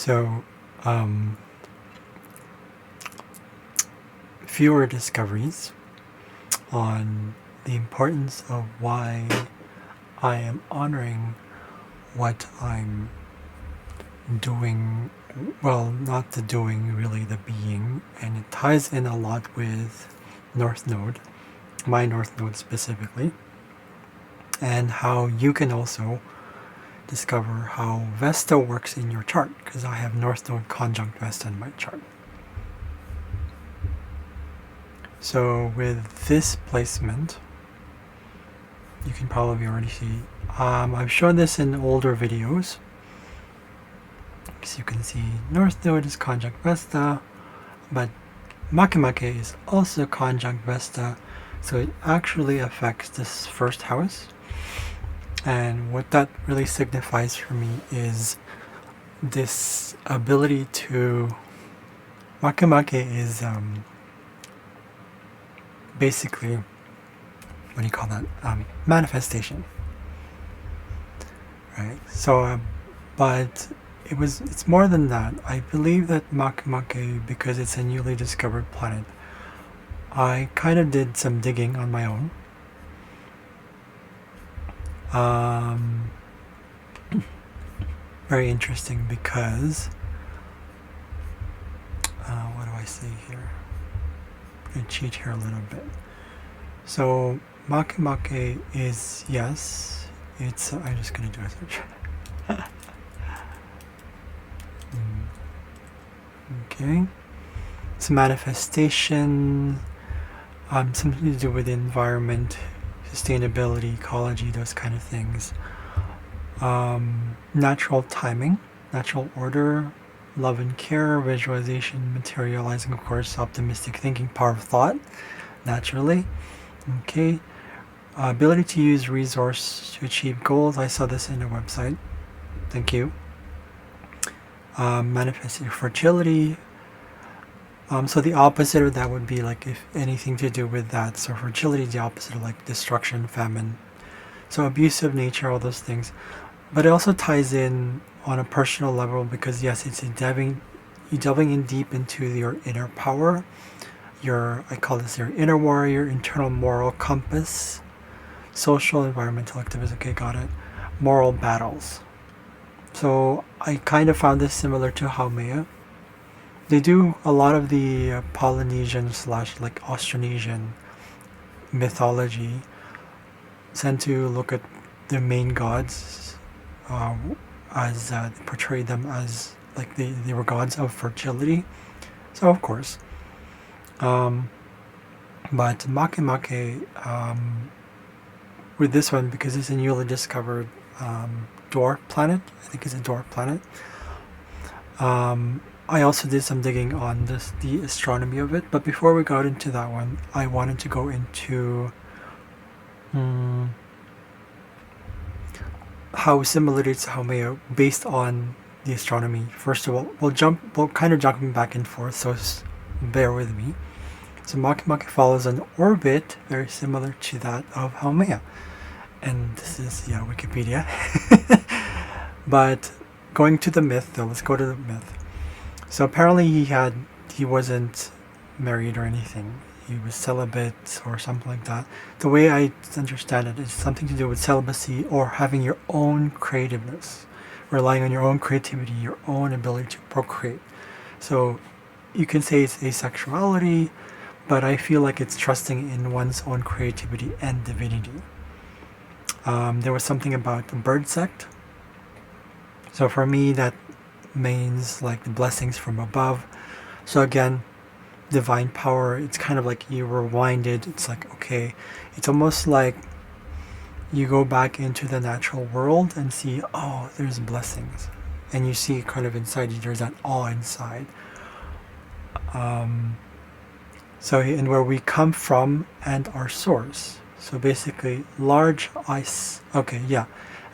So, fewer discoveries on the importance of why I am honoring what I'm doing, well, not the doing, really the being, and it ties in a lot with North Node, my North Node specifically, and how you can also discover how Vesta works in your chart, because I have North Node conjunct Vesta in my chart. So with this placement, you can probably already see, I've shown this in older videos, so you can see North Node is conjunct Vesta, but Makemake is also conjunct Vesta, so it actually affects this first house. And what that really signifies for me is this ability to... Makemake is basically, what do you call that? Manifestation. Right? So, but it's more than that. I believe that Makemake, because it's a newly discovered planet, I kind of did some digging on my own. Very interesting because what do I say here? I'm going to cheat here a little bit. So Makemake is, yes, it's I'm just going to do a search. Okay, it's a manifestation, something to do with the environment, sustainability, ecology, those kind of things. Natural timing, natural order, love and care, visualization, materializing, of course, optimistic thinking, power of thought, naturally. Okay, ability to use resource to achieve goals. I saw this in a website. Thank you. Manifesting fertility. So the opposite of that would be like if anything to do with that. So fertility is the opposite of like destruction, famine. So abusive nature, all those things. But it also ties in on a personal level because yes, it's delving in deep into your inner power. I call this your inner warrior, internal moral compass, social, environmental activism. Okay, got it. Moral battles. So I kind of found this similar to Haumea. They do a lot of the Polynesian / like Austronesian mythology tend to look at the main gods as portray them as like they were gods of fertility. So of course, but Makemake with this one, because it's a newly discovered dwarf planet, I think it's a dwarf planet. I also did some digging on the astronomy of it, but before we got into that one, I wanted to go into how similar it is to Haumea based on the astronomy. First of all, we'll kind of jumping back and forth, so bear with me. So Makemake follows an orbit very similar to that of Haumea, and this is Wikipedia. But going to the myth though, let's go to the myth. So apparently he wasn't married or anything. He was celibate or something like that. The way I understand it is something to do with celibacy or having your own creativeness, relying on your own creativity, your own ability to procreate. So you can say it's asexuality, but I feel like it's trusting in one's own creativity and divinity. There was something about the bird sect. So for me, that means like the blessings from above. So again, divine power, it's kind of like you rewind it. It's like, okay, it's almost like you go back into the natural world and see, oh, there's blessings. And you see kind of inside you, there's that awe inside. So, and where we come from and our source. So basically, large ice, okay, yeah.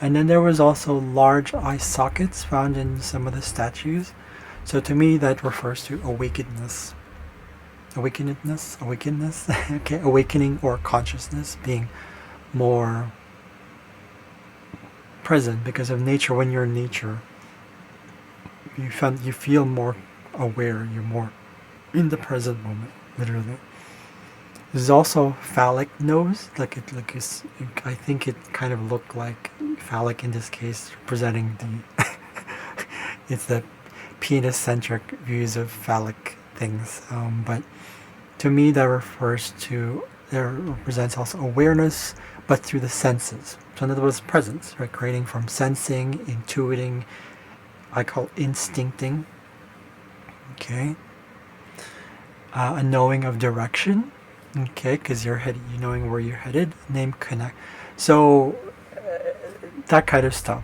And then there was also large eye sockets found in some of the statues. So to me, that refers to awakenedness. Okay, awakening or consciousness, being more present because of nature. When you're in nature, you feel more aware. You're more in the present moment, literally. There's also phallic nose, I think it kind of looked like phallic in this case, representing the it's the penis-centric views of phallic things. But to me, that represents also awareness, but through the senses. So in other words, presence, right? Creating from sensing, intuiting, I call instincting. Okay. A knowing of direction. Okay, because you're knowing where you're headed. Name connect. So that kind of stuff.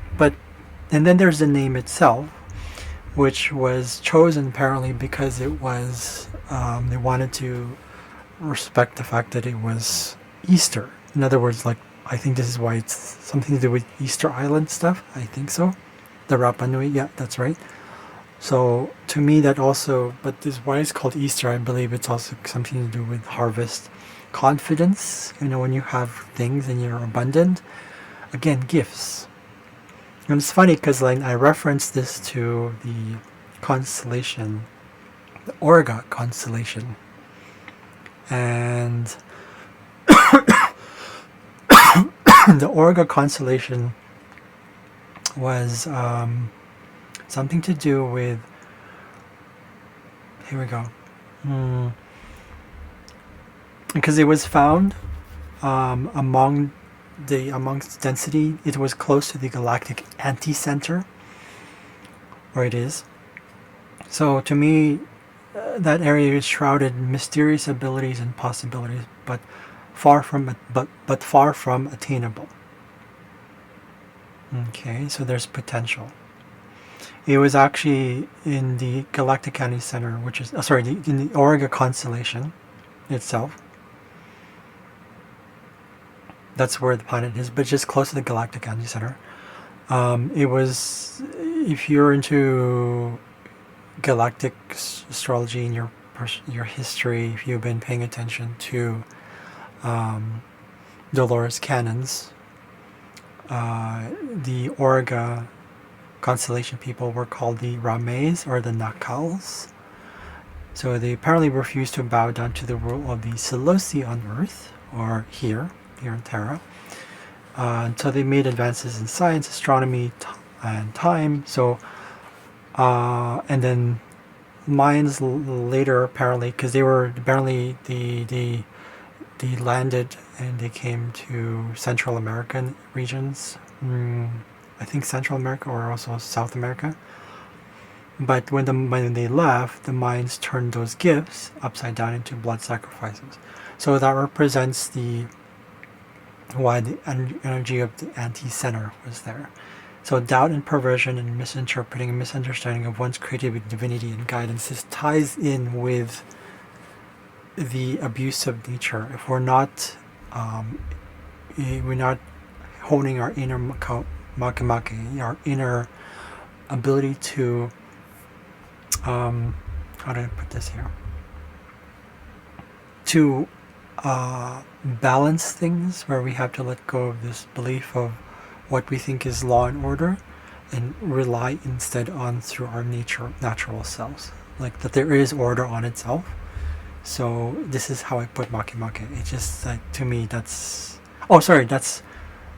And then there's the name itself, which was chosen apparently because it was they wanted to respect the fact that it was Easter. In other words, like, I think this is why it's something to do with Easter Island stuff. I think so. The Rapa Nui, yeah, that's right. So to me that also, but this why it's called Easter, I believe it's also something to do with harvest, confidence. When you have things and you're abundant, again, gifts. And it's funny because I referenced this to the constellation, the Orga constellation, and the Orga constellation was something to do with, here we go, because it was found amongst density, it was close to the galactic anti-center, where it is. So to me, that area is shrouded in mysterious abilities and possibilities, but far from attainable. Okay, so there's potential. It was actually in the galactic anti-center, which is in the Orga constellation itself. That's where the planet is, but just close to the galactic anti-center. It was, if you're into galactic astrology in your history, if you've been paying attention to Dolores Cannon's, the Orga constellation people were called the Rames or the Natals. So they apparently refused to bow down to the rule of the Seleuci on Earth, or here in Terra, until they made advances in science, astronomy, and time. So, and then Mayans later, apparently, because they landed and they came to Central American regions. I think Central America or also South America. But when they left, the Mayans turned those gifts upside down into blood sacrifices. So that represents why the energy of the anti-center was there. So doubt and perversion and misinterpreting and misunderstanding of one's creativity, divinity, and guidance, this ties in with the abuse of nature. If we're not honing our inner Makemake, our inner ability to how do I put this here? To balance things, where we have to let go of this belief of what we think is law and order, and rely instead on through our natural selves, like that there is order on itself. So this is how I put Makemake. It's just like, to me, that's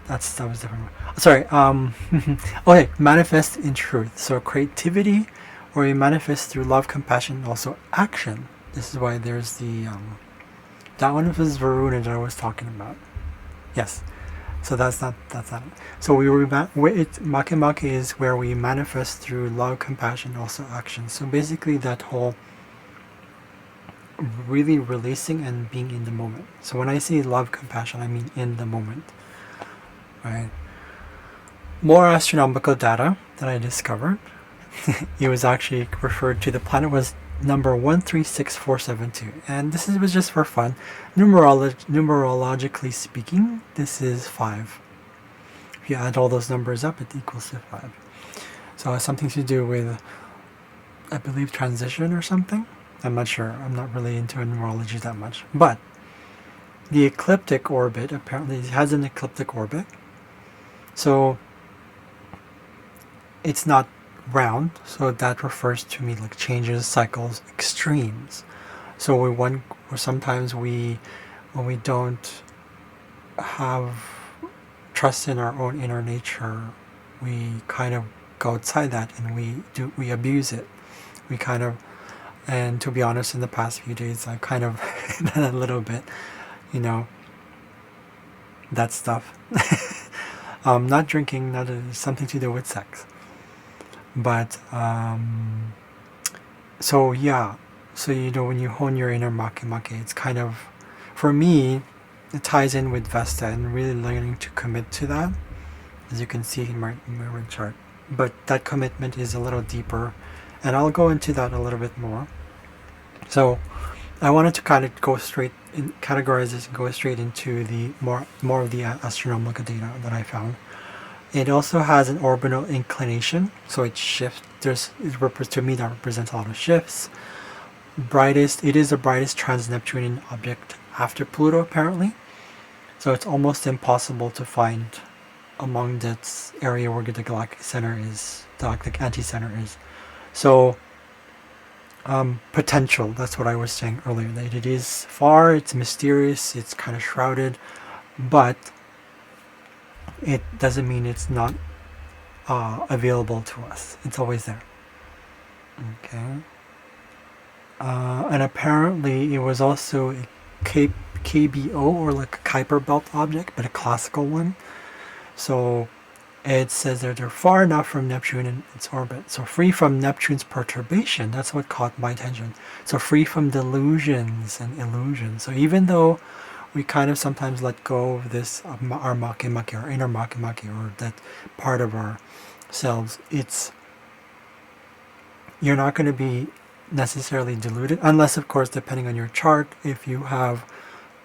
that was different. Sorry. Okay, manifest in truth. So creativity, or you manifest through love, compassion, and also action. This is why there's the that one was Varuna that I was talking about. Yes. So that's not. So Makemake is where we manifest through love, compassion, also action. So basically that whole really releasing and being in the moment. So when I say love, compassion, I mean in the moment. Right. More astronomical data that I discovered. It was actually referred to, the planet was number 136472, and this was just for fun. Numerologically speaking, this is 5. If you add all those numbers up, it equals to 5. So it's something to do with, I believe, transition or something. I'm not sure. I'm not really into numerology that much. But the ecliptic orbit, apparently it has an ecliptic orbit. So it's not round, so that refers to me like changes, cycles, extremes. So sometimes when we don't have trust in our own inner nature, we kind of go outside that and we abuse it. We kind of, and to be honest, in the past few days, I kind of done a little bit, you know, that stuff. Not drinking, not something to do with sex. But so yeah, so when you hone your inner Makemake, it's kind of, for me, it ties in with Vesta and really learning to commit to that, as you can see in my ring chart. But that commitment is a little deeper, and I'll go into that a little bit more. So I wanted to kind of categorize this and go straight into the more of the astronomical data that I found. It also has an orbital inclination, so it shifts. To me, that represents a lot of shifts. It is the brightest trans-Neptunian object after Pluto, apparently. So it's almost impossible to find among that area where the galactic center is, the galactic anti-center is. So potential, that's what I was saying earlier, that it is far, it's mysterious, it's kind of shrouded, but it doesn't mean it's not available to us. It's always there. Okay. And apparently it was also a KBO, or like a Kuiper belt object, but a classical one. So it says that they're far enough from Neptune in its orbit, so free from Neptune's perturbation. That's what caught my attention. So free from delusions and illusions. So even though we kind of sometimes let go of this, our Makemake, our inner Makemake, or that part of ourselves, you're not going to be necessarily deluded, unless, of course, depending on your chart, if you have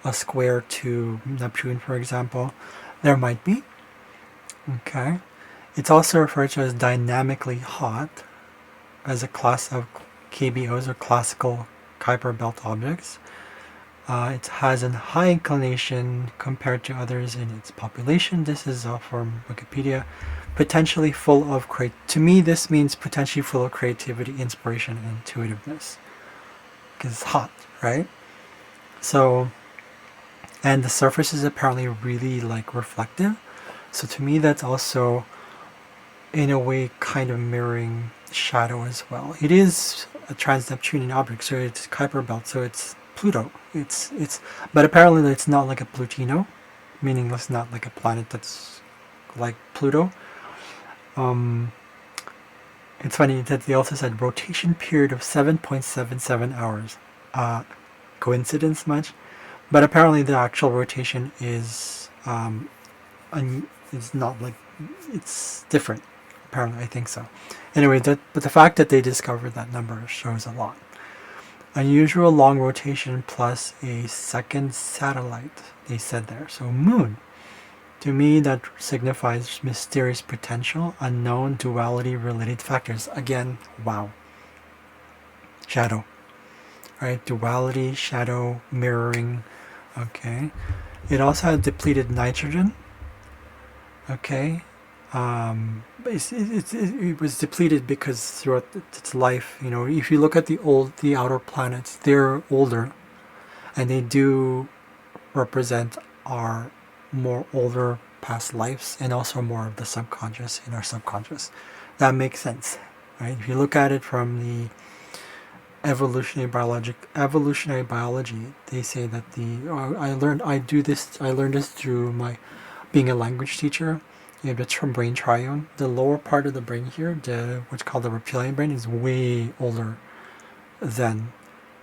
a square to Neptune, for example, there might be. Okay. It's also referred to as dynamically hot, as a class of KBOs, or classical Kuiper belt objects. It has a high inclination compared to others in its population. This is from Wikipedia. Potentially full of to me, this means potentially full of creativity, inspiration, and intuitiveness. Because it's hot, right? So, and the surface is apparently really like reflective. So to me, that's also, in a way, kind of mirroring shadow as well. It is a trans-Neptunian object, so it's Kuiper belt, so it's Pluto. But apparently it's not like a Plutino, meaning it's not like a planet that's like Pluto. It's funny that they also said rotation period of 7.77 hours. Coincidence much? But apparently the actual rotation is it's not like, it's different. Apparently, I think so. Anyway, but the fact that they discovered that number shows a lot. Unusual long rotation plus a second satellite, they said there. So moon. To me, that signifies mysterious potential, unknown, duality, related factors. Again, wow. Shadow. Right? Duality, shadow, mirroring. Okay. It also had depleted nitrogen. Okay. It was depleted because throughout its life, if you look at the outer planets, they're older, and they do represent our more older past lives, and also more of the subconscious in our subconscious. That makes sense, right? If you look at it from the evolutionary biology, they say that I learned this through my being a language teacher. You have the brain triune. The lower part of the brain here, what's called the reptilian brain, is way older than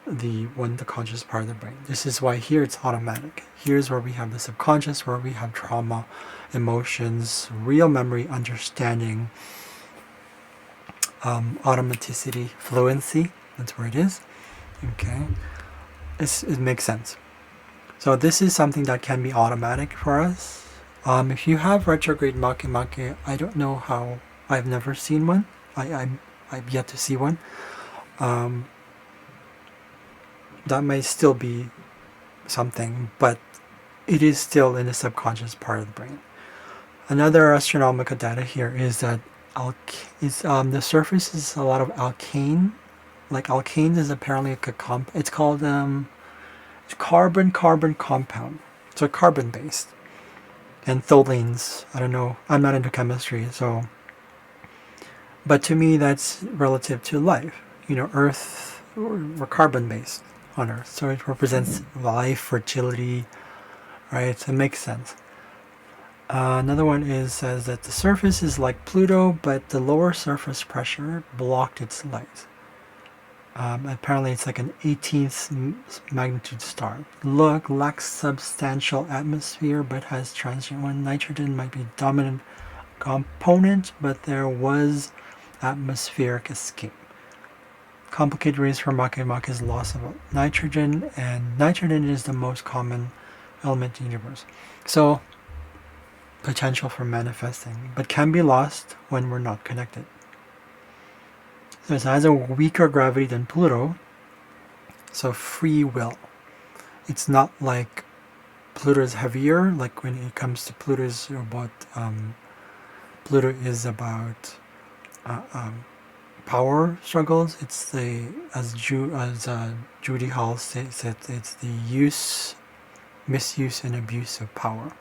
the conscious part of the brain. This is why here it's automatic. Here's where we have the subconscious, where we have trauma, emotions, real memory, understanding, automaticity, fluency. That's where it is. Okay, it makes sense. So this is something that can be automatic for us. If you have retrograde Makemake, I don't know how. I've never seen one. I've yet to see one. That may still be something, but it is still in the subconscious part of the brain. Another astronomical data here is that the surface is a lot of alkane. Like alkanes is apparently like a it's called carbon compound. So carbon based. And tholines, I don't know, I'm not into chemistry, so, but to me that's relative to life. Earth, we're carbon based on Earth, so it represents life, fertility, right? So it makes sense. Another one says that the surface is like Pluto, but the lower surface pressure blocked its light. Apparently it's like an 18th magnitude star. Lacks substantial atmosphere, but has transient one. Nitrogen might be dominant component, but there was atmospheric escape. Complicated reason for Makemake is loss of nitrogen, and nitrogen is the most common element in the universe. So, potential for manifesting, but can be lost when we're not connected. So it has a weaker gravity than Pluto, so free will. It's not like Pluto is heavier, like when it comes to Pluto is about power struggles. It's as Judy Hall said, it's the misuse and abuse of power.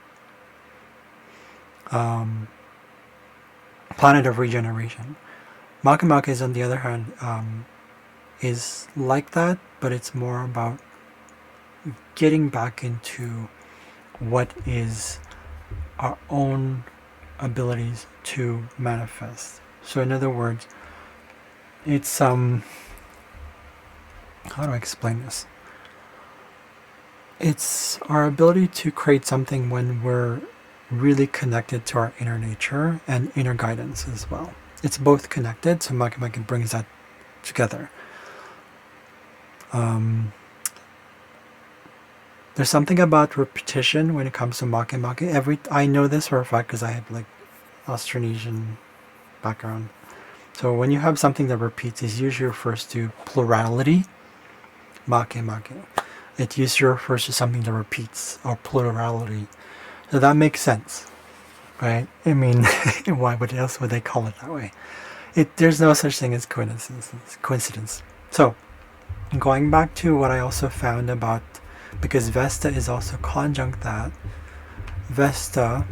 Planet of regeneration. Makemake is, on the other hand, is like that, but it's more about getting back into what is our own abilities to manifest. So in other words, it's how do I explain this? It's our ability to create something when we're really connected to our inner nature and inner guidance as well. It's both connected, so Makemake brings that together. There's something about repetition when it comes to Makemake. I know this for a fact because I have like Austronesian background. So when you have something that repeats, it usually refers to plurality. Makemake. It usually refers to something that repeats, or plurality. So that makes sense, right? I mean, why else would they call it that way? There's no such thing as coincidence. So, going back to what I also found about, because Vesta is also conjunct that, Vesta,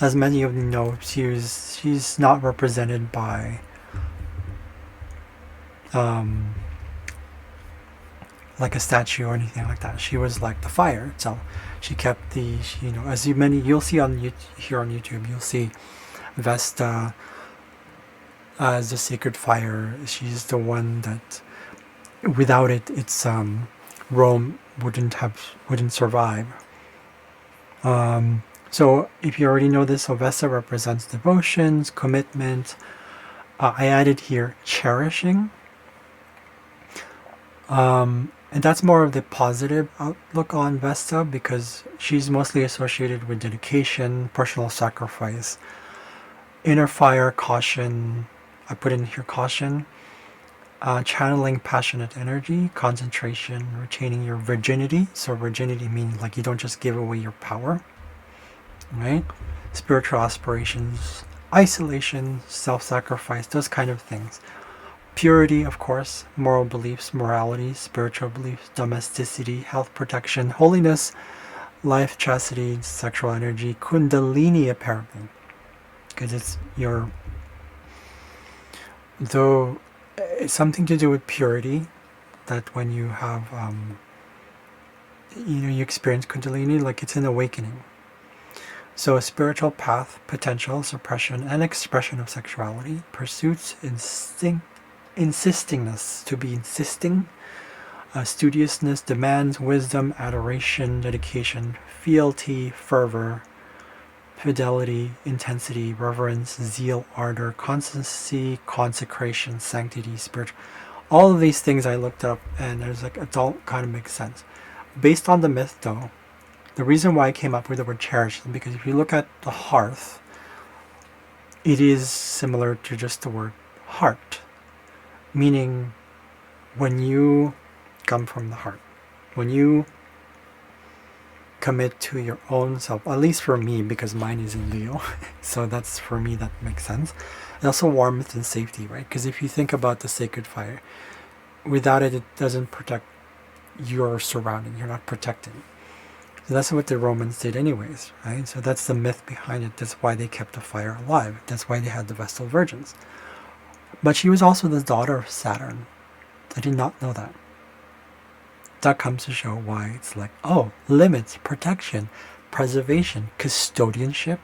as many of you know, she's not represented by like a statue or anything like that. She was like the fire itself. She kept as you'll see here on YouTube, you'll see Vesta as the sacred fire. She's the one that, without it, it's Rome wouldn't survive. So if you already know this, so Vesta represents devotions, commitment. I added here cherishing. And that's more of the positive outlook on Vesta, because she's mostly associated with dedication, personal sacrifice, inner fire, caution. I put in here caution, channeling passionate energy, concentration, retaining your virginity. So virginity means like you don't just give away your power, right? Spiritual aspirations, isolation, self-sacrifice, those kind of things. Purity, of course, moral beliefs, morality, spiritual beliefs, domesticity, health protection, holiness, life, chastity, sexual energy, kundalini apparently, because it's it's something to do with purity, that when you have, you experience kundalini, like it's an awakening. So a spiritual path, potential, suppression, and expression of sexuality, pursuits, insistingness, to be insisting, studiousness, demands, wisdom, adoration, dedication, fealty, fervor, fidelity, intensity, reverence, zeal, ardor, constancy, consecration, sanctity, spiritual. All of these things I looked up, and there's like, it all kind of makes sense. Based on the myth though, the reason why I came up with the word cherish is because if you look at the hearth, it is similar to just the word heart. Meaning, when you come from the heart, when you commit to your own self, at least for me, because mine is in Leo. So that's, for me, that makes sense. And also warmth and safety, right? Because if you think about the sacred fire, without it, it doesn't protect your surrounding. You're not protected. So that's what the Romans did anyways, right? So that's the myth behind it. That's why they kept the fire alive. That's why they had the Vestal Virgins. But she was also the daughter of Saturn. I did not know that. That comes to show why it's like, oh, limits, protection, preservation, custodianship,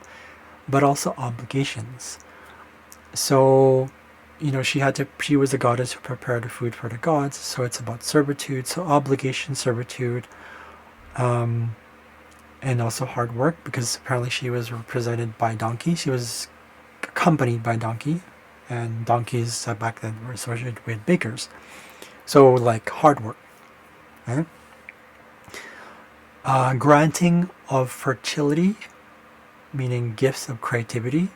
but also obligations. So, she was the goddess who prepared the food for the gods. So it's about servitude. So obligation, servitude, and also hard work, because apparently she was represented by donkey. She was accompanied by donkey, and donkeys back then were associated with bakers. So like hard work, right? Granting of fertility, meaning gifts of creativity,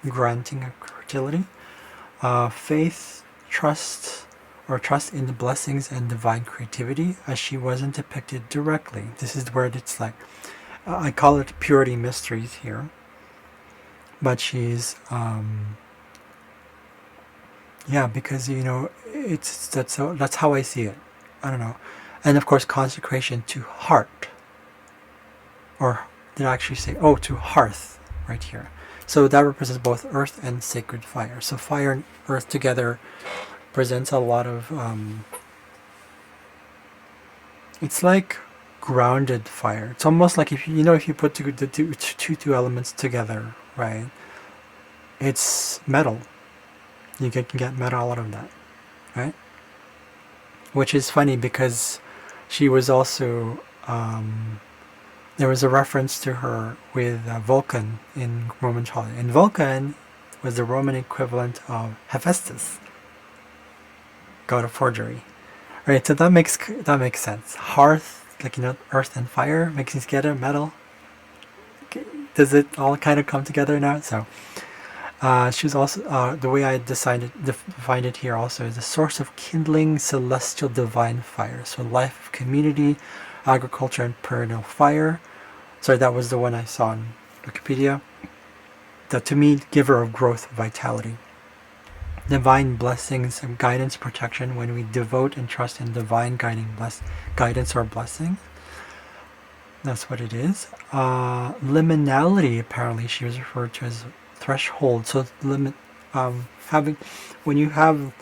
granting of fertility, faith, trust in the blessings and divine creativity, as she wasn't depicted directly. This is where it's like, I call it purity mysteries here, but she's because that's how I see it. I don't know. And of course, consecration to heart, or did I actually say to hearth right here? So that represents both earth and sacred fire. So fire and earth together presents a lot of it's like grounded fire. It's almost like if you put the two elements together, right? It's metal. You can get metal out of that, right? Which is funny because she was also there was a reference to her with Vulcan in Roman mythology, and Vulcan was the Roman equivalent of Hephaestus, god of forgery, right? So that makes sense. Hearth, like earth and fire, makes it together, metal. Does it all kind of come together now? So she was also the way I defined it here also is the source of kindling celestial divine fire. So life of community, agriculture, and perennial fire. Sorry, that was the one I saw on Wikipedia. That to me, giver of growth, vitality. Divine blessings and guidance, protection, when we devote and trust in divine guidance or blessing. That's what it is. Liminality, apparently, she was referred to as threshold. So limit, when you have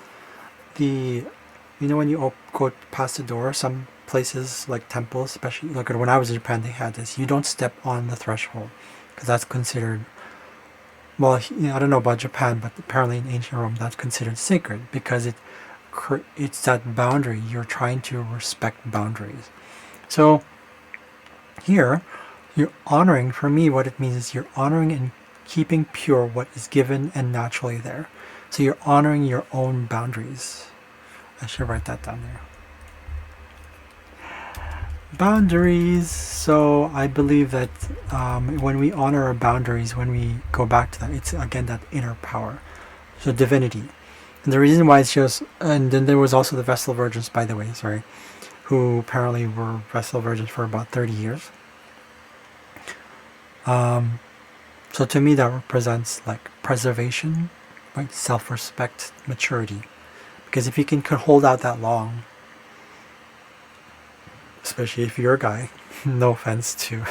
when you go past the door, some places like temples, especially like when I was in Japan, they had this. You don't step on the threshold because that's considered. Well, I don't know about Japan, but apparently in ancient Rome, that's considered sacred because it's that boundary. You're trying to respect boundaries. So here, you're honoring. For me, what it means is you're honoring and keeping pure what is given and naturally there. So you're honoring your own boundaries. I should write that down there. Boundaries. So I believe that when we honor our boundaries, when we go back to that, it's again that inner power. So divinity. And the reason why it shows, and then there was also the Vestal Virgins, by the way, sorry, who apparently were Vestal Virgins for about 30 years. So to me that represents like preservation, right? Self-respect, maturity. Because if you can hold out that long, especially if you're a guy, no offense to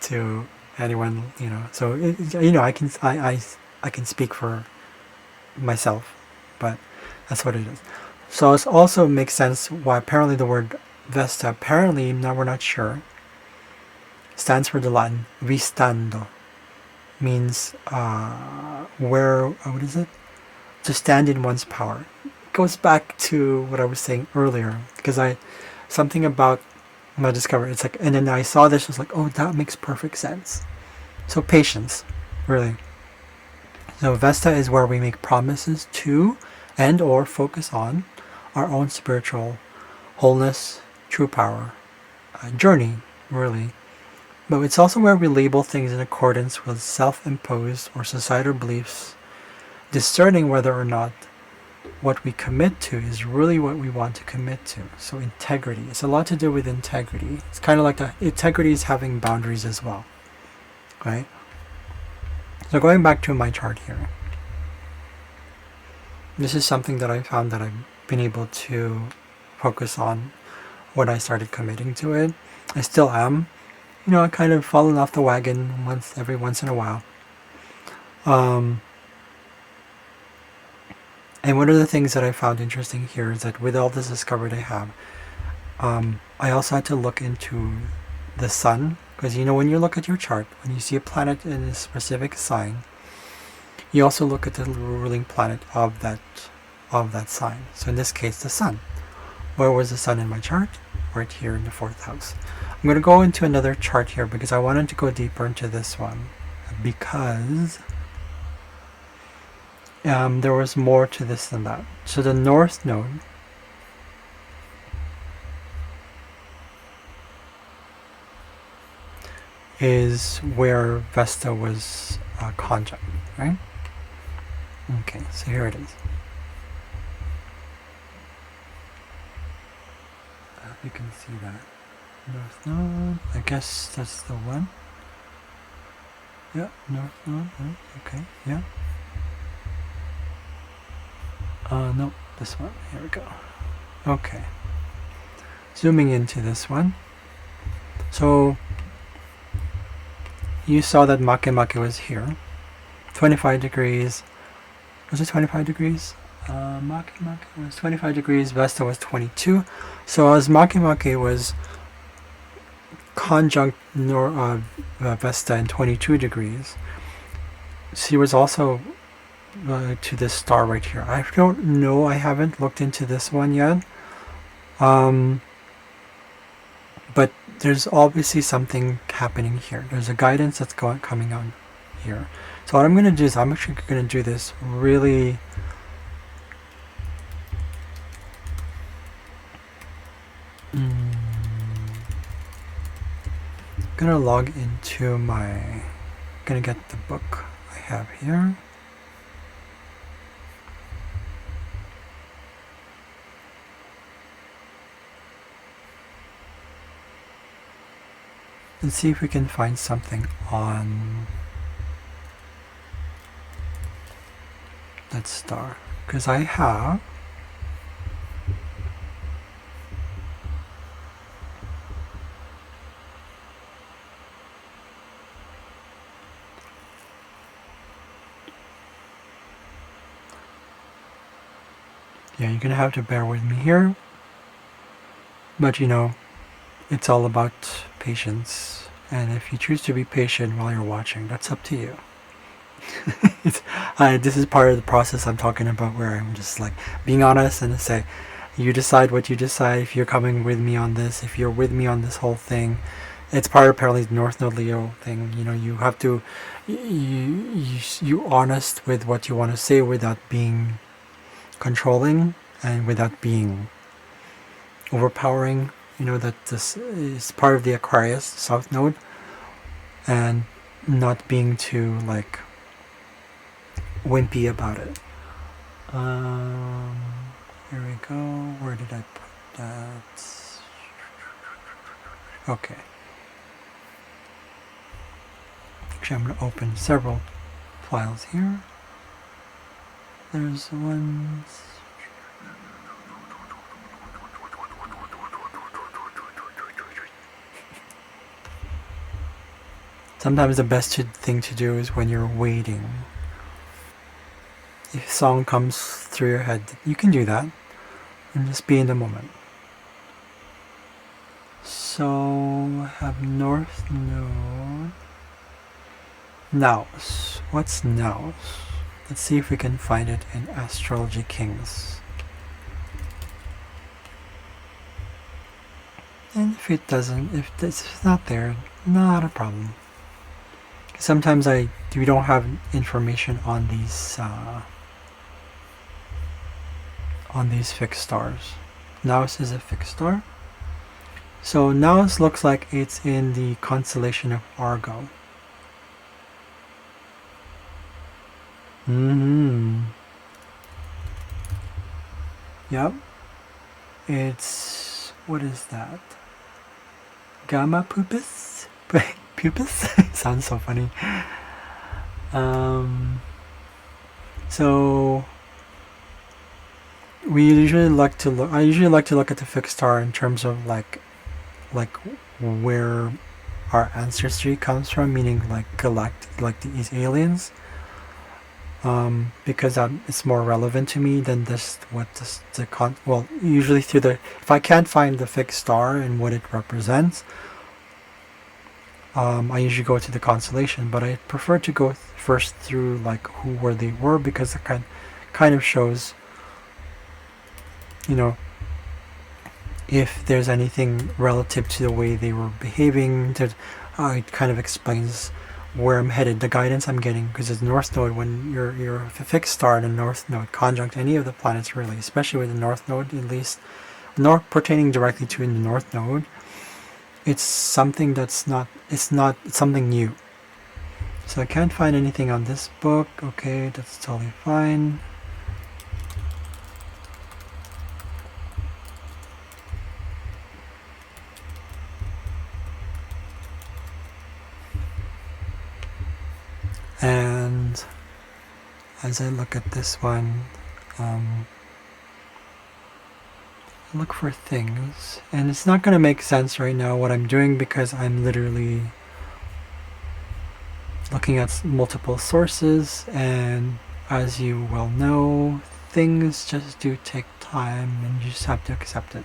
to anyone, so I can speak for myself, but that's what it is. So it also makes sense why apparently the word Vesta, apparently, now we're not sure, stands for the Latin vistando, means what is it? To stand in one's power. It goes back to what I was saying earlier, because something about my discovery, it's like, and then I saw this, I was like, oh, that makes perfect sense. So patience, really. So Vesta is where we make promises to and or focus on our own spiritual wholeness, true power, journey, really. But it's also where we label things in accordance with self-imposed or societal beliefs, discerning whether or not what we commit to is really what we want to commit to. So integrity. It's a lot to do with integrity. It's kind of like the integrity is having boundaries as well. Right? So going back to my chart here. This is something that I found that I've been able to focus on when I started committing to it. I still am. You know, I kind of fallen off the wagon every once in a while. And one of the things that I found interesting here is that with all this discovery I have, I also had to look into the sun, because you know, when you look at your chart, when you see a planet in a specific sign, you also look at the ruling planet of that sign. So in this case, the sun. Where was the sun in my chart? Right here in the 4th house. I'm going to go into another chart here because I wanted to go deeper into this one, because there was more to this than that. So the North Node is where Vesta was conjunct, right? Okay, so here it is. You can see that. North Node, I guess that's the one. Yeah, North Node, okay, yeah. No, this one, here we go. Okay. Zooming into this one. So, you saw that Makemake was here. 25 degrees. Was it 25 degrees? Makemake was 25 degrees, Vesta was 22. So as Makemake was conjunct Vesta in 22 degrees, she was also to this star right here. I don't know, I haven't looked into this one yet. But there's obviously something happening here. There's a guidance that's coming on here. So what I'm going to do is I'm actually going to do this really gonna log into gonna get the book I have here. And see if we can find something on that star, because I have you're gonna have to bear with me here, but you know, it's all about patience, and if you choose to be patient while you're watching, that's up to you. This is part of the process I'm talking about, where I'm just like being honest and say, you decide what you decide. If you're coming with me on this, if you're with me on this whole thing, it's part of apparently the North Node Leo thing. You know, you have to you honest with what you want to say without being controlling and without being overpowering. You know, that this is part of the Aquarius South Node, and not being too like wimpy about it. Here we go. Where did I put that? Okay. Actually, I'm going to open several files here. There's one. Sometimes the best thing to do is when you're waiting. If a song comes through your head, you can do that and just be in the moment. So I have North Node. Naus. What's Naus? Let's see if we can find it in Astrology Kings. And if it doesn't, if it's not there, not a problem. Sometimes we don't have information on these fixed stars. Naus is a fixed star. So Naus looks like it's in the constellation of Argo. Yep. It's, what is that? Gamma pupus? Pupus? Sounds so funny. So we usually like to look. I usually like to look at the fixed star in terms of like where our ancestry comes from, meaning like galactic, like these aliens. Because it's more relevant to me than well, usually through the, if I can't find the fixed star and what it represents, I usually go to the constellation, but I prefer to go first through like where they were, because it kind of shows, you know, if there's anything relative to the way they were behaving. That it kind of explains where I'm headed, the guidance I'm getting, because it's North Node. When you're a fixed star in a North Node conjunct any of the planets, really, especially with the North Node, at least North pertaining directly to in the North Node, it's something that's not, it's something new. So I can't find anything on this book. Okay, that's totally fine. And as I look at this one, look for things, and it's not going to make sense right now what I'm doing, because I'm literally looking at multiple sources, and as you well know, things just do take time, and you just have to accept it.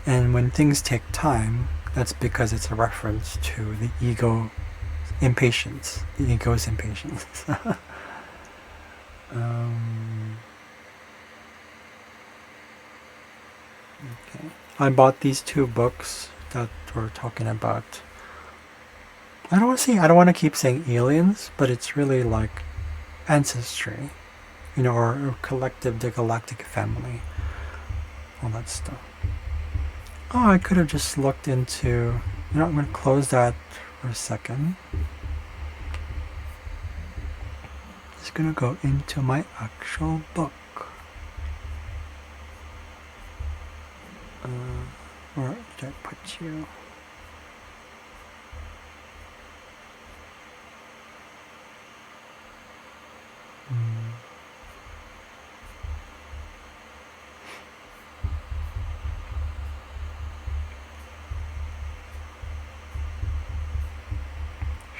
And when things take time, that's because it's a reference to the ego impatience, the ego's impatience. Okay. I bought these two books that we're talking about. I don't want to keep saying aliens, but it's really like ancestry, you know, or collective, the galactic family, all that stuff. Oh, I could have just looked into, you know, I'm going to close that for a second. Just going to go into my actual book. Where did I put you?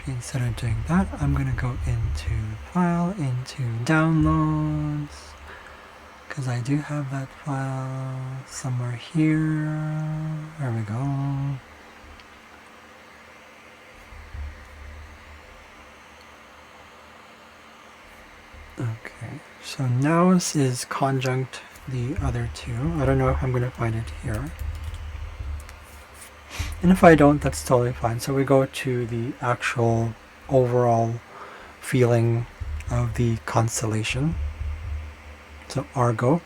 Instead of doing that, I'm going to go into File, into Downloads, because I do have that file somewhere here. There we go. Okay, so Nous is conjunct the other two. I don't know if I'm going to find it here. And if I don't, that's totally fine. So we go to the actual overall feeling of the constellation. So Argo.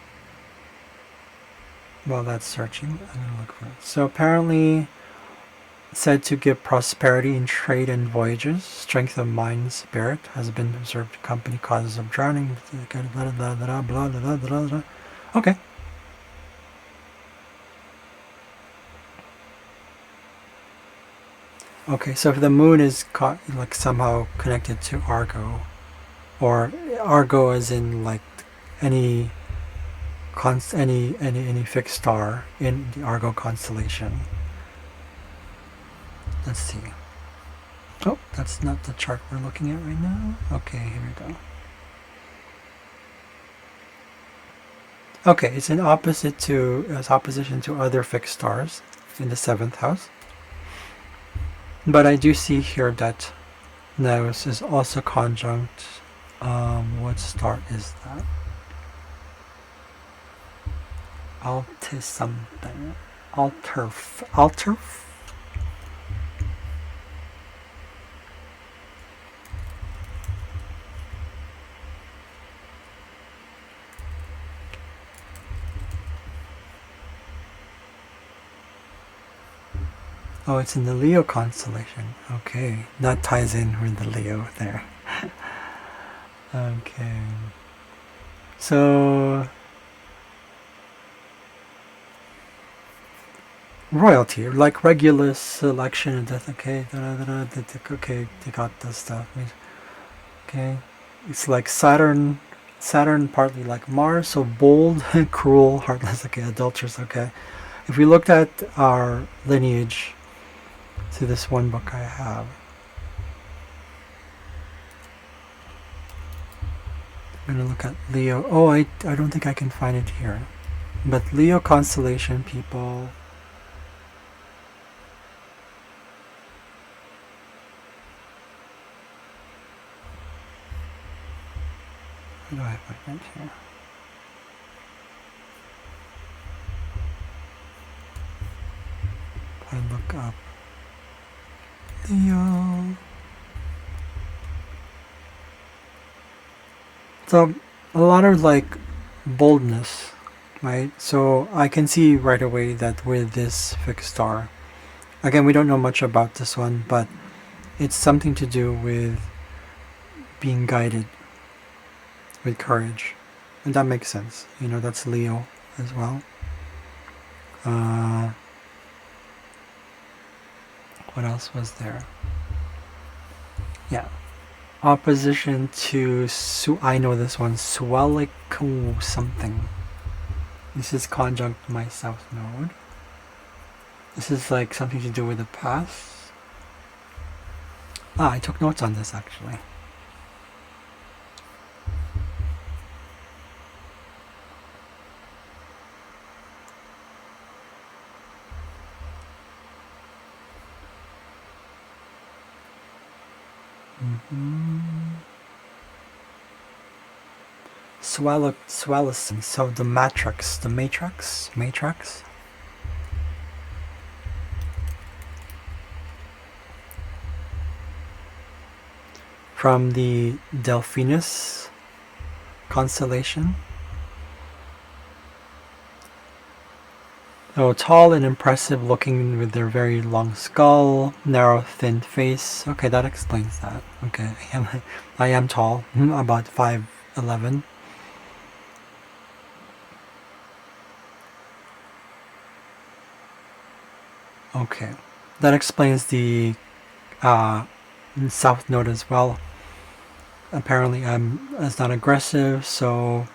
While that's searching, I'm going to look for it. So apparently said to give prosperity in trade and voyages, strength of mind and spirit, has been observed to accompany causes of drowning. Okay. Okay, so if the moon is like somehow connected to Argo, or Argo as in like any fixed star in the Argo constellation. Let's see. Oh, that's not the chart we're looking at right now. Okay, here we go. Okay, it's in opposition to other fixed stars in the 7th house. But I do see here that Nous is also conjunct. What star is that? Alter something. Alter. Oh, it's in the Leo constellation. Okay, that ties in with the Leo there. Okay. So, royalty, like Regulus, selection, and death. Okay, okay, they got the stuff. Okay, it's like Saturn, partly like Mars, so bold, cruel, heartless. Okay, adulterous. Okay, if we looked at our lineage, to this one book I have. I'm gonna look at Leo. Oh, I don't think I can find it here. But Leo constellation people. Where do I find it here? If I look up Leo. So a lot of like boldness, right? So I can see right away that with this fixed star, again, we don't know much about this one, but it's something to do with being guided, with courage, and that makes sense. You know, that's Leo as well. What else was there? Yeah. Opposition to I know this one, Suelico something. This is conjunct my south node. This is like something to do with the past. I took notes on this actually. Swellison, so the matrix. From the Delphinus constellation. So tall and impressive looking with their very long skull, narrow thin face. Okay, that explains that. Okay, I am tall, about 5'11". Okay, that explains the south node as well. Apparently it's not aggressive, so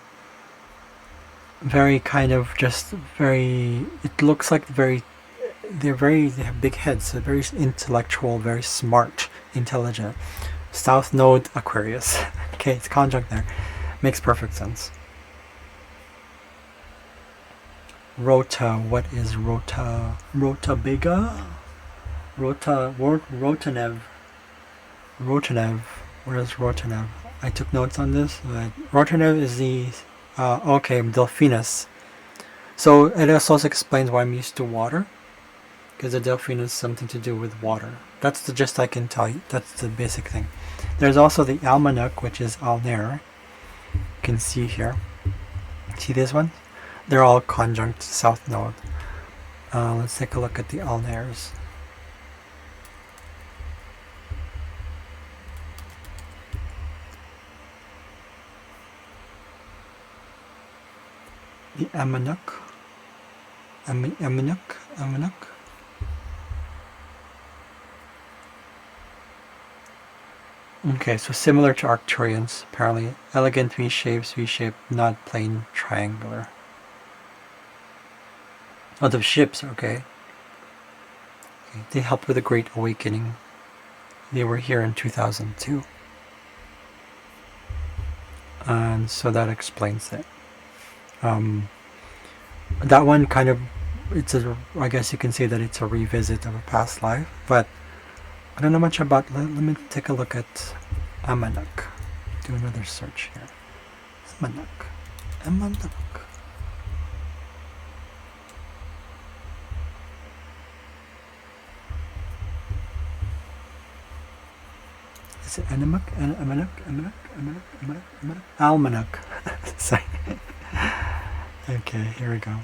very kind of just very, it looks like they have big heads, so very intellectual, very smart, intelligent. South node Aquarius. Okay, it's conjunct there. Makes perfect sense. Rota, what is Rota? Rotabiga? Rotanev. Where is Rotanev? I took notes on this. Rotanev is the okay, Delphinus. So it also explains why I'm used to water, because the Delphinus is something to do with water. That's the gist I can tell you. That's the basic thing. There's also the Almanac, which is Alnair. You can see here. See this one? They're all conjunct south node. Let's take a look at the Alnairs. The Amanuk. Okay, so similar to Arcturians, apparently. Elegant V-shape, not plain triangular. Oh, the ships, okay. They helped with the Great Awakening. They were here in 2002. And so that explains it. That one kind of, I guess you can say that it's a revisit of a past life, but I don't know much about, let me take a look at Amanuk. Do another search here. Amanuk. Is it Almanac. Sorry. Okay, here we go.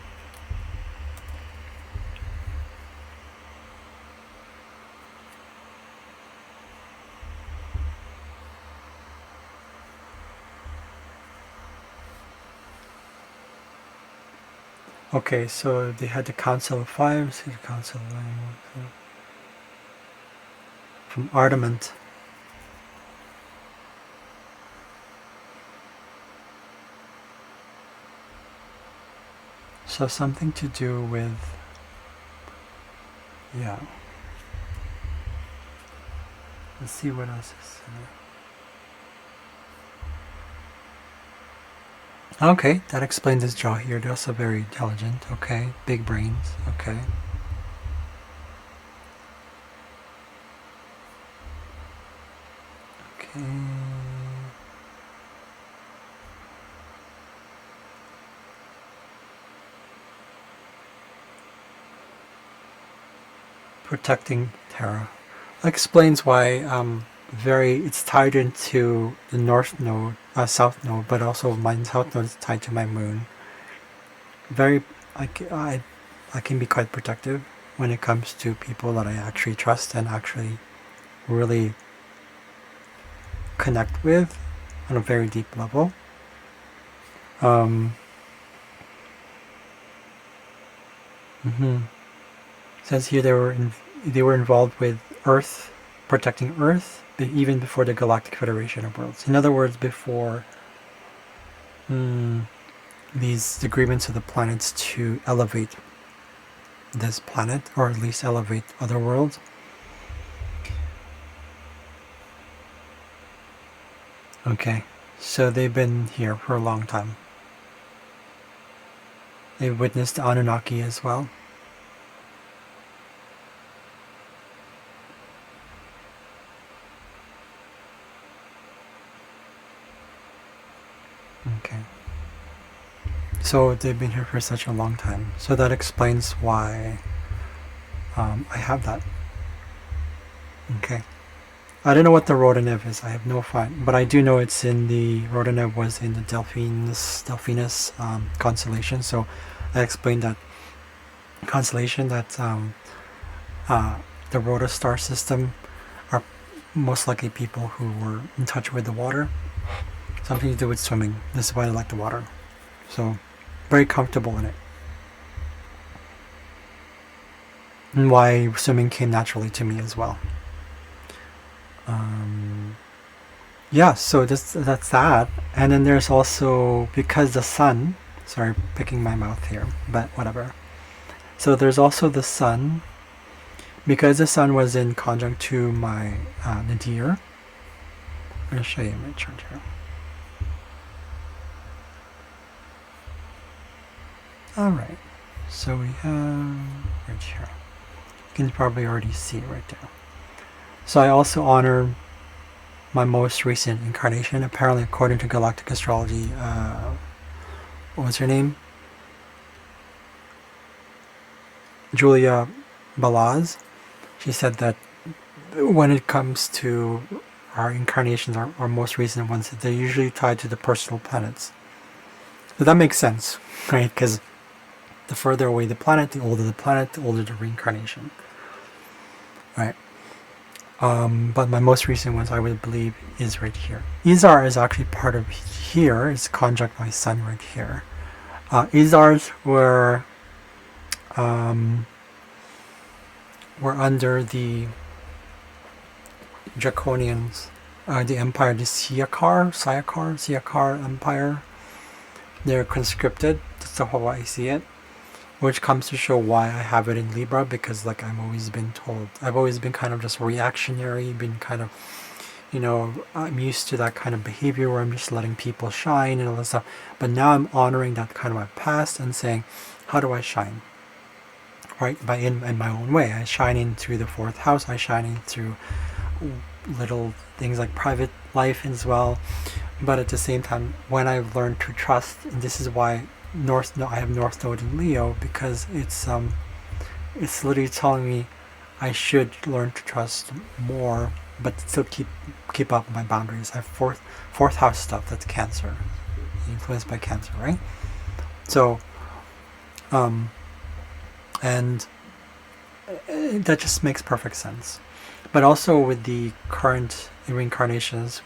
Okay, so they had the Council of Five, see the Council of from Ardament. So something to do with, yeah. Let's see what else is in there. Okay, that explains his jaw here. They're also very intelligent. Okay, big brains. Okay. Okay. Protecting Terra. Explains why it's tied into the north node, south node, but also my south node is tied to my moon. Very, I can be quite protective when it comes to people that I actually trust and actually really connect with on a very deep level. Says here they were involved with Earth, protecting Earth, even before the Galactic Federation of Worlds. In other words, before these agreements of the planets to elevate this planet, or at least elevate other worlds. Okay, so they've been here for a long time. They've witnessed the Anunnaki as well. Okay. So they've been here for such a long time. So that explains why I have that. Okay. I don't know what the Rodanev is. I have no fun, but I do know it's in the Rodanev was in the Delphinus constellation. So I explained that constellation that the Rhoda star system are most likely people who were in touch with the water. Something to do with swimming. This is why I like the water. So very comfortable in it. And why swimming came naturally to me as well. Yeah, so that's that. And then there's also, because the sun, sorry, picking my mouth here, but whatever. So there's also the sun, because the sun was in conjunct to my nadir. I'm going to show you my chart here. Alright, so we have right here. You can probably already see it right there. So I also honor my most recent incarnation, apparently according to galactic astrology. What was her name? Julia Balaz. She said that when it comes to our incarnations, our most recent ones, they're usually tied to the personal planets. So that makes sense, right? Because the further away the planet, the older the reincarnation. Right. But my most recent ones, I would believe, is right here. Izar is actually part of here. It's conjunct my sun right here. Izars were under the Draconians, the Empire, the Siakar Empire. They're conscripted. That's how I see it. Which comes to show why I have it in Libra, because like I've always been told, I've always been kind of just reactionary, been kind of, I'm used to that kind of behavior where I'm just letting people shine and all that stuff. But now I'm honoring that kind of my past and saying, how do I shine? Right? In my own way. I shine in through the fourth house. I shine in through little things like private life as well. But at the same time, when I've learned to trust, and this is why I have North Node in Leo, because it's literally telling me I should learn to trust more, but still keep up my boundaries. I have fourth house stuff. That's Cancer, influenced by Cancer, right? So, and that just makes perfect sense. But also with the current reincarnations,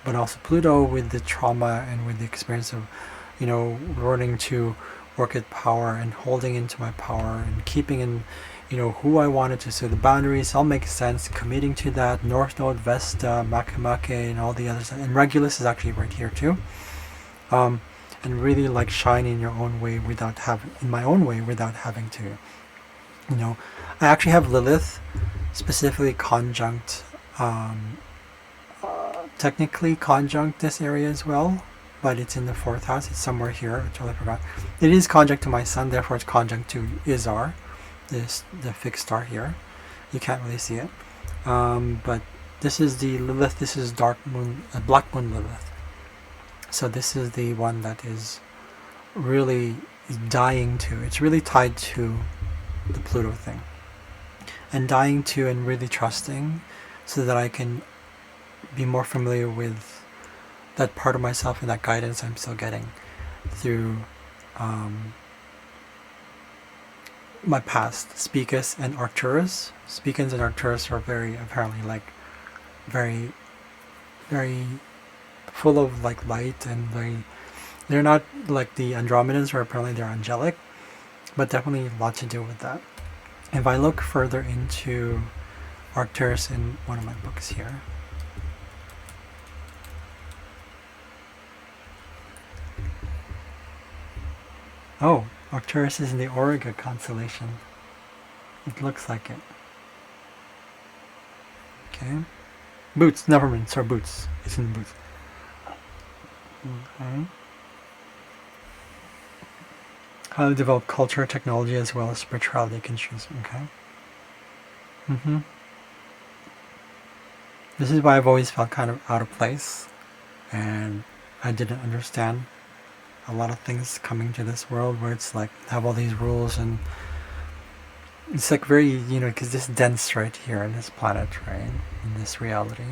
but also Pluto, with the trauma and with the experience of running to orchid power and holding into my power and keeping in, who I wanted to. So the boundaries all make sense, committing to that. North Node, Vesta, Makemake, and all the others. And Regulus is actually right here too. And really like shine in your own way without having to, I actually have Lilith specifically conjunct, technically conjunct this area as well, but it's in the 4th house. It's somewhere here. I totally forgot. It is conjunct to my sun, therefore it's conjunct to Izar, the fixed star here. You can't really see it, but this is the Lilith. This is dark moon, black moon Lilith. So this is the one that is really dying to. It's really tied to the Pluto thing, and dying to and really trusting, so that I can be more familiar with that part of myself and that guidance I'm still getting through my past. Spicus and Arcturus. Spicans and Arcturus are very full of like light, and they're not like the Andromedans, where apparently they're angelic, but definitely a lot to do with that. If I look further into Arcturus in one of my books here, oh, Arcturus is in the Auriga constellation. It looks like it. Okay. Boots, never mind, sorry, Boots. It's in Boots. Okay. How to develop culture, technology, as well as spirituality can choose. Okay. This is why I've always felt kind of out of place, and I didn't understand a lot of things coming to this world, where it's like have all these rules, and it's like very, because this dense right here in this planet, right, in this reality.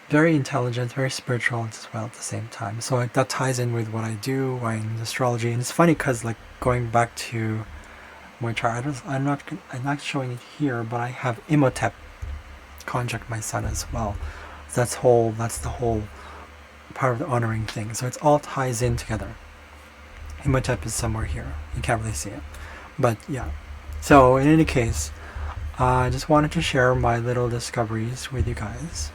Very intelligent, very spiritual as well at the same time. So that ties in with what I do in astrology. And it's funny because, like, going back to my chart, I'm not showing it here, but I have Imhotep conjunct my sun as well. So that's the whole part of the honoring thing. So it's all ties in together. Imhotep is somewhere here. You can't really see it, but yeah. So in any case, I just wanted to share my little discoveries with you guys.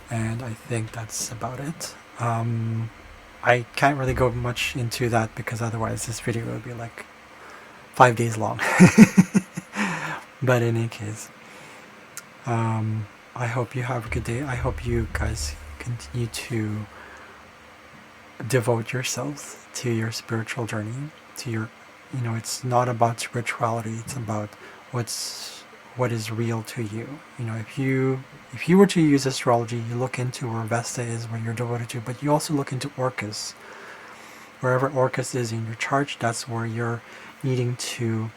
And I think that's about it. I can't really go much into that, because otherwise this video will be like 5 days long. But in any case, I hope you have a good day. I hope you guys continue to devote yourselves to your spiritual journey, to your, it's not about spirituality, it's about what is real to you. If you were to use astrology, you look into where Vesta is, where you're devoted to, but you also look into Orcus. Wherever Orcus is in your chart, that's where you're needing to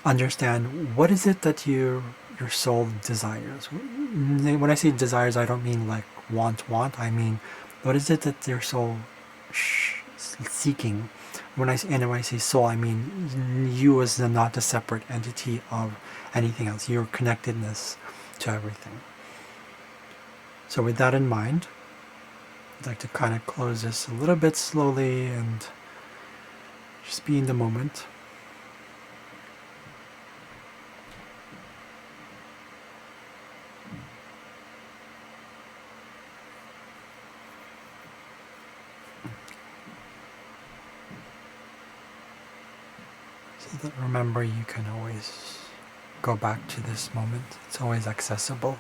understand what is it that your soul desires. When I say desires, I don't mean like want. I mean, what is it that your soul seeking? When I say soul, I mean you as not a separate entity of anything else. Your connectedness to everything. So with that in mind, I'd like to kind of close this a little bit slowly and just be in the moment. So that remember, you can always go back to this moment. It's always accessible.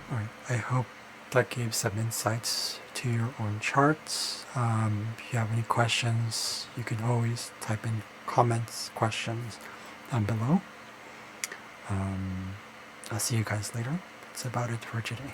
Alright, I hope that gave some insights to your own charts. If you have any questions, you can always type in comments, questions down below. I'll see you guys later. That's about it for today.